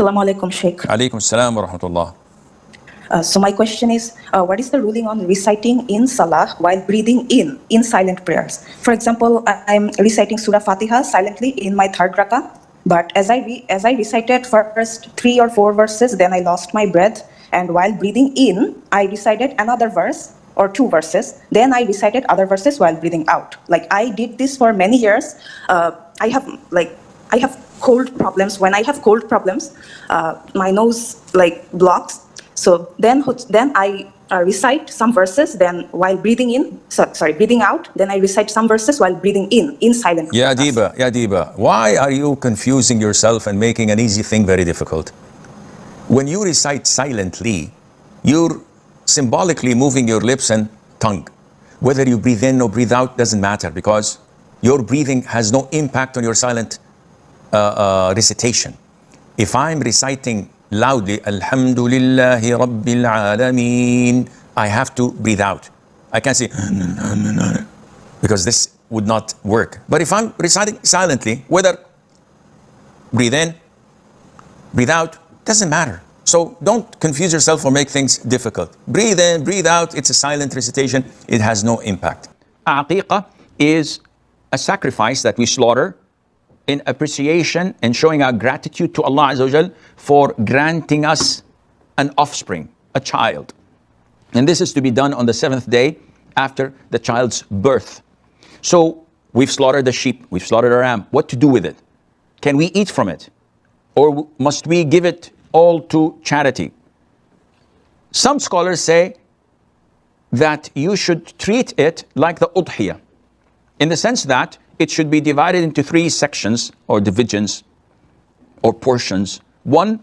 Assalamu alaikum, Sheikh. Alaikum salam wa rahmatullah. So my question is, what is the ruling on reciting in Salah while breathing in silent prayers? For example, I'm reciting Surah Fatiha silently in my third rakah, but as I recited first 3 or 4 verses, then I lost my breath, and while breathing in, I recited another verse or 2 verses, then I recited other verses while breathing out. Like I did this for many years. I have cold problems. When I have cold problems, my nose blocks. So then I recite some verses. Then while breathing breathing out. Then I recite some verses while breathing in silent. Ya Diba, why are you confusing yourself and making an easy thing very difficult? When you recite silently, you're symbolically moving your lips and tongue. Whether you breathe in or breathe out doesn't matter, because your breathing has no impact on your silent recitation. If I'm reciting loudly, Alhamdulillahi Rabbil Alameen, I have to breathe out. I can't say, because this would not work. But if I'm reciting silently, whether breathe in, breathe out, doesn't matter. So don't confuse yourself or make things difficult. Breathe in, breathe out, it's a silent recitation, it has no impact. Aqiqah is a sacrifice that we slaughter in appreciation and showing our gratitude to Allah Azza wa Jal for granting us an offspring, a child. And this is to be done on the 7th day after the child's birth. So we've slaughtered the sheep, we've slaughtered a ram. What to do with it? Can we eat from it? Or must we give it all to charity? Some scholars say that you should treat it like the udhiyah, in the sense that it should be divided into 3 sections or divisions or portions. 1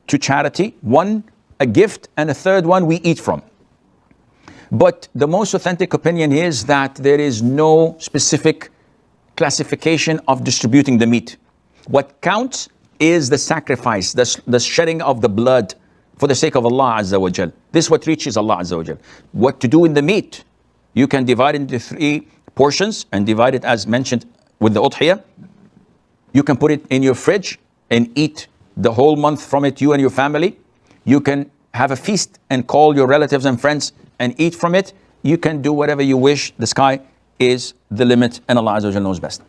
to charity, 1 a gift, and a 3rd one we eat from. But the most authentic opinion is that there is no specific classification of distributing the meat. What counts is the sacrifice, the shedding of the blood for the sake of Allah Azza wa Jal. This is what reaches Allah Azza wa Jal. What to do in the meat? You can divide it into 3 portions and divide it as mentioned with the udhiyah. You can put it in your fridge and eat the whole month from it, you and your family. You can have a feast and call your relatives and friends and eat from it. You can do whatever you wish. The sky is the limit, and Allah Azza wa Jal knows best.